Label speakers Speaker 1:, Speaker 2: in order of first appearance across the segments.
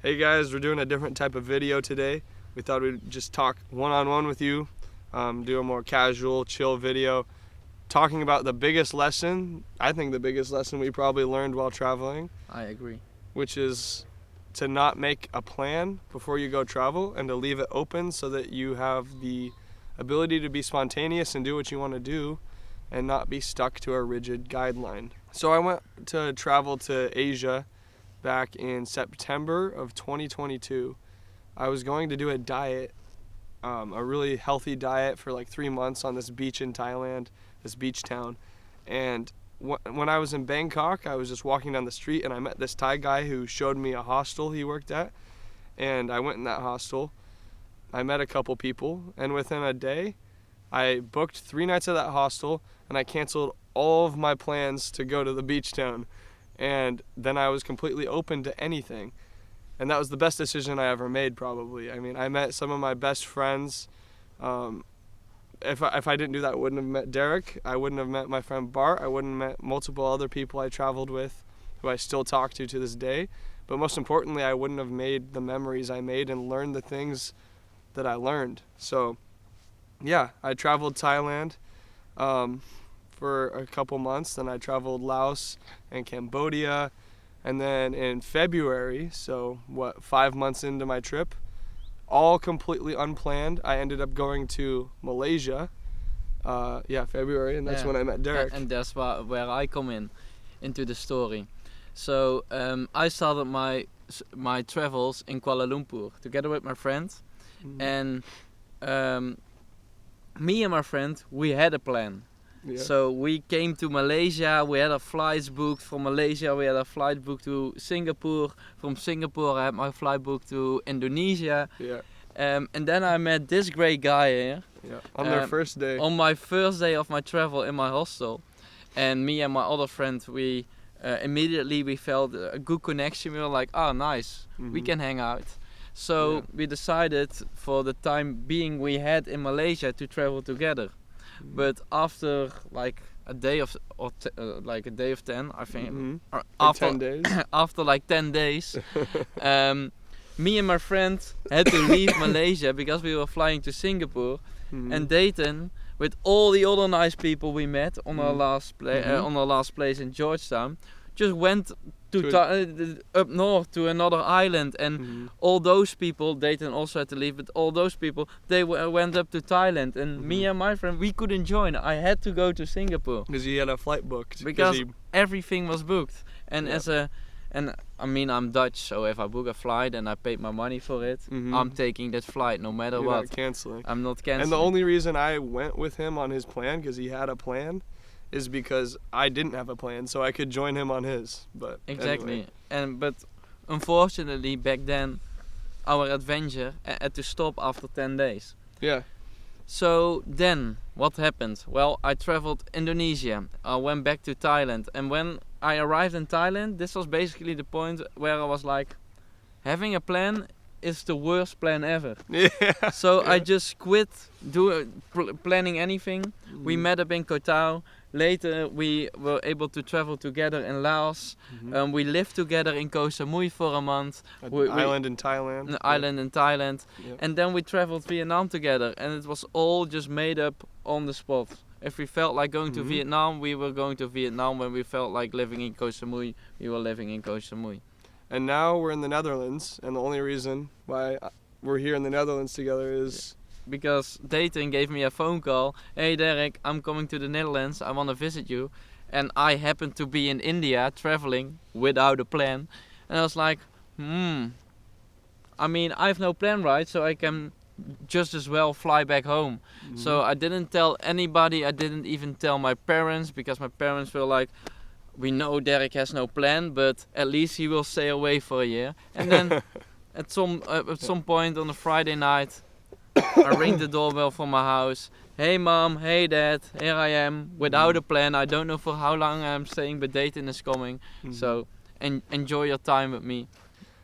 Speaker 1: Hey guys, we're doing a different type of video today. We thought we'd just talk one-on-one with you, do a more casual, chill video, talking about the biggest lesson, I think the biggest lesson we probably learned while traveling.
Speaker 2: I agree.
Speaker 1: Which is to not make a plan before you go travel and to leave it open so that you have the ability to be spontaneous and do what you want to do and not be stuck to a rigid guideline. So I went to travel to Asia back in September of 2022. I was going to do a diet, a really healthy diet for like 3 months on this beach in Thailand, this beach town. And when I was in Bangkok, I was just walking down the street and I met this Thai guy who showed me a hostel he worked at. And I went in that hostel. I met a couple people, and within a day, I booked 3 nights at that hostel and I canceled all of my plans to go to the beach town. And then I was completely open to anything. And that was the best decision I ever made, probably. I mean, I met some of my best friends. If I didn't do that, I wouldn't have met Derek. I wouldn't have met my friend Bart. I wouldn't have met multiple other people I traveled with who I still talk to this day. But most importantly, I wouldn't have made the memories I made and learned the things that I learned. So, yeah, I traveled Thailand for a couple months. Then I traveled Laos and Cambodia. And then in February, so 5 months into my trip, all completely unplanned, I ended up going to Malaysia. February, and that's when I met Derek.
Speaker 2: And that's where I come into the story. So I started my travels in Kuala Lumpur together with my friend. And me and my friend, we had a plan.
Speaker 1: Yeah.
Speaker 2: So we came to Malaysia, we had our flights booked from Malaysia, we had a flight booked to Singapore. From Singapore I had my flight booked to Indonesia.
Speaker 1: Yeah.
Speaker 2: And then I met this great guy here.
Speaker 1: Yeah. On their first day.
Speaker 2: On my first day of my travel in my hostel. And me and my other friend, we immediately felt a good connection. We were like, oh nice, we can hang out. So we decided for the time being we had in Malaysia to travel together. But after like a day of 10, I think, after
Speaker 1: 10 days.
Speaker 2: After like 10 days, me and my friend had to leave Malaysia because we were flying to Singapore, and Dayton, with all the other nice people we met on our last place in Georgetown, just went to up north to another island, and all those people, Dayton also had to leave, but all those people, they went up to Thailand, and me and my friend, we couldn't join. I had to go to Singapore
Speaker 1: because he had a flight booked.
Speaker 2: Because everything was booked, and I mean I'm Dutch, so if I book a flight and I paid my money for it, I'm taking that flight no matter
Speaker 1: You're
Speaker 2: what.
Speaker 1: not canceling.
Speaker 2: I'm not canceling.
Speaker 1: And the only reason I went with him on his plan, because he had a plan, is because I didn't have a plan, so I could join him on his. But
Speaker 2: exactly.
Speaker 1: Anyway.
Speaker 2: But unfortunately back then our adventure had to stop after 10 days.
Speaker 1: Yeah.
Speaker 2: So then what happened? Well, I traveled Indonesia. I went back to Thailand, and when I arrived in Thailand, this was basically the point where I was like, having a plan is the worst plan ever.
Speaker 1: Yeah.
Speaker 2: So I just quit planning anything. We met up in Koh Tao. Later we were able to travel together in Laos. We lived together in Koh Samui for a month.
Speaker 1: Island in Thailand.
Speaker 2: An island in Thailand.
Speaker 1: Yep.
Speaker 2: And then we traveled Vietnam together, and it was all just made up on the spot. If we felt like going to Vietnam, we were going to Vietnam. When we felt like living in Koh Samui, we were living in Koh Samui.
Speaker 1: And now we're in the Netherlands, and the only reason why we're here in the Netherlands together is
Speaker 2: because Dayton gave me a phone call. Hey Derek, I'm coming to the Netherlands, I want to visit you. And I happened to be in India traveling without a plan. And I was like, I mean, I have no plan, right? So I can just as well fly back home. So I didn't tell anybody, I didn't even tell my parents, because my parents were like, we know Derek has no plan, but at least he will stay away for a year. And then at some point on a Friday night, I ring the doorbell for my house. Hey mom, hey dad, here I am, without a plan. I don't know for how long I'm staying, but Dayton is coming. So enjoy your time with me.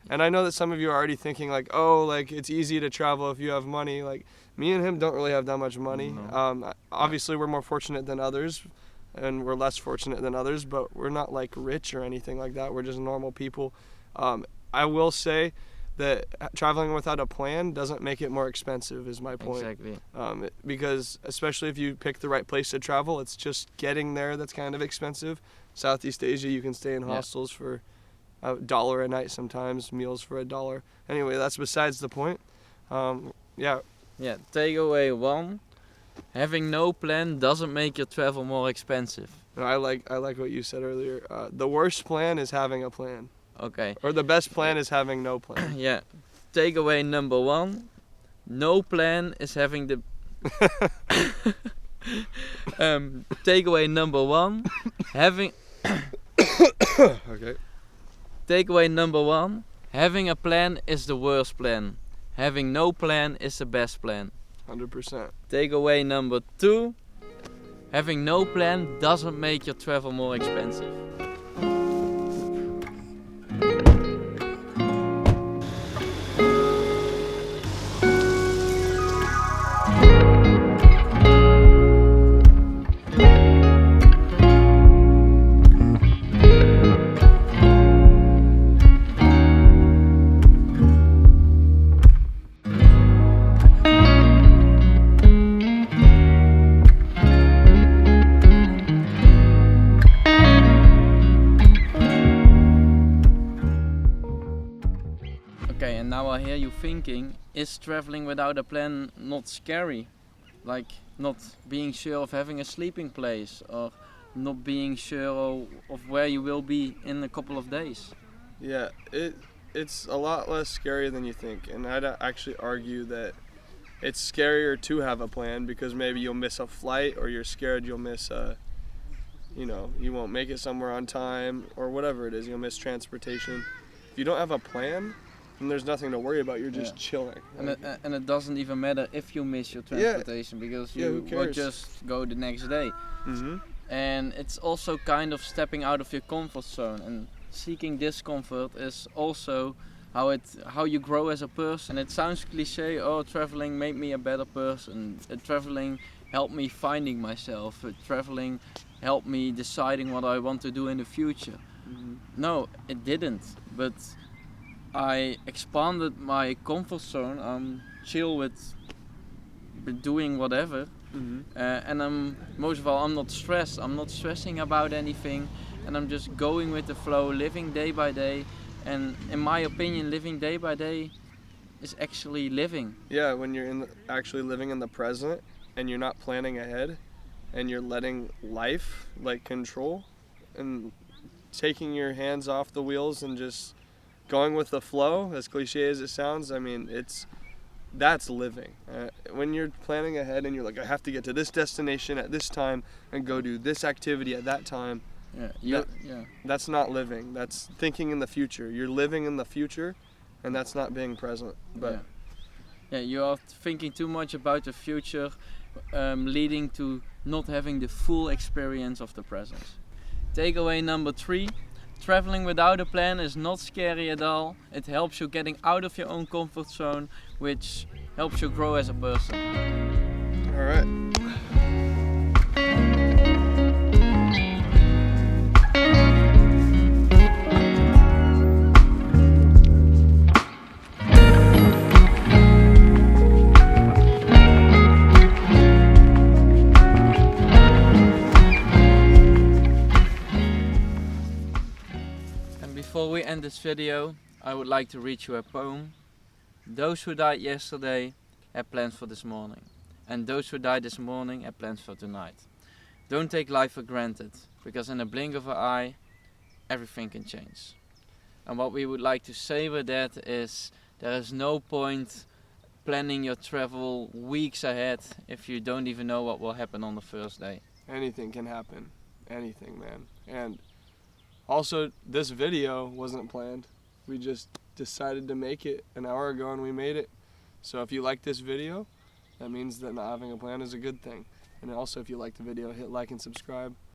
Speaker 1: And I know that some of you are already thinking like, oh, like it's easy to travel if you have money. Like me and him don't really have that much money. No. Obviously we're more fortunate than others, and we're less fortunate than others, but we're not like rich or anything like that. We're just normal people. I will say that traveling without a plan doesn't make it more expensive, is my point.
Speaker 2: Exactly.
Speaker 1: Because especially if you pick the right place to travel, it's just getting there that's kind of expensive. Southeast Asia, you can stay in hostels for $1 a night sometimes, meals for $1. Anyway, that's besides the point. Yeah,
Speaker 2: Yeah, takeaway 1. Having no plan doesn't make your travel more expensive.
Speaker 1: no, I like what you said earlier. The worst plan is having a plan,
Speaker 2: Okay.
Speaker 1: or the best plan is having no plan.
Speaker 2: Yeah. Takeaway number 1. No plan is having the takeaway number 1. Having
Speaker 1: Okay.
Speaker 2: takeaway number 1. Having a plan is the worst plan. Having no plan is the best plan.
Speaker 1: 100%.
Speaker 2: Takeaway number 2. Having no plan doesn't make your travel more expensive. Okay, and now I hear you thinking, is traveling without a plan not scary? Like not being sure of having a sleeping place or not being sure of where you will be in a couple of days?
Speaker 1: Yeah, it's a lot less scary than you think, and I'd actually argue that it's scarier to have a plan because maybe you'll miss a flight, or you're scared you'll miss you won't make it somewhere on time, or whatever it is, you'll miss transportation. If you don't have a plan, then there's nothing to worry about. You're just chilling.
Speaker 2: And it doesn't even matter if you miss your transportation because
Speaker 1: Yeah, who
Speaker 2: you will
Speaker 1: cares?
Speaker 2: just go the next day.
Speaker 1: Mm-hmm.
Speaker 2: And it's also kind of stepping out of your comfort zone, and seeking discomfort is also how you grow as a person. It sounds cliche, oh, traveling made me a better person. Traveling helped me finding myself. Traveling helped me deciding what I want to do in the future.
Speaker 1: Mm-hmm.
Speaker 2: No, it didn't. But I expanded my comfort zone. I'm chill with doing whatever.
Speaker 1: Mm-hmm.
Speaker 2: And most of all, I'm not stressed. I'm not stressing about anything, and I'm just going with the flow, living day by day. And in my opinion, living day by day is actually living.
Speaker 1: Yeah, when you're actually living in the present and you're not planning ahead, and you're letting life control, and taking your hands off the wheels and just going with the flow, as cliche as it sounds. I mean, that's living. When you're planning ahead and you're like, I have to get to this destination at this time and go do this activity at that time, that's not living. That's thinking in the future. You're living in the future, and that's not being present. But
Speaker 2: you are thinking too much about the future, leading to not having the full experience of the present. Takeaway number 3. Traveling without a plan is not scary at all. It helps you getting out of your own comfort zone, which helps you grow as a person.
Speaker 1: all right.
Speaker 2: Before we end this video, I would like to read you a poem. Those who died yesterday had plans for this morning, and those who died this morning had plans for tonight. Don't take life for granted, because in a blink of an eye, everything can change. And what we would like to say with that is, there is no point planning your travel weeks ahead if you don't even know what will happen on the first day.
Speaker 1: Anything can happen. Anything, man. And also, this video wasn't planned. We just decided to make it an hour ago and we made it. So if you like this video, that means that not having a plan is a good thing. And also, if you like the video, hit like and subscribe.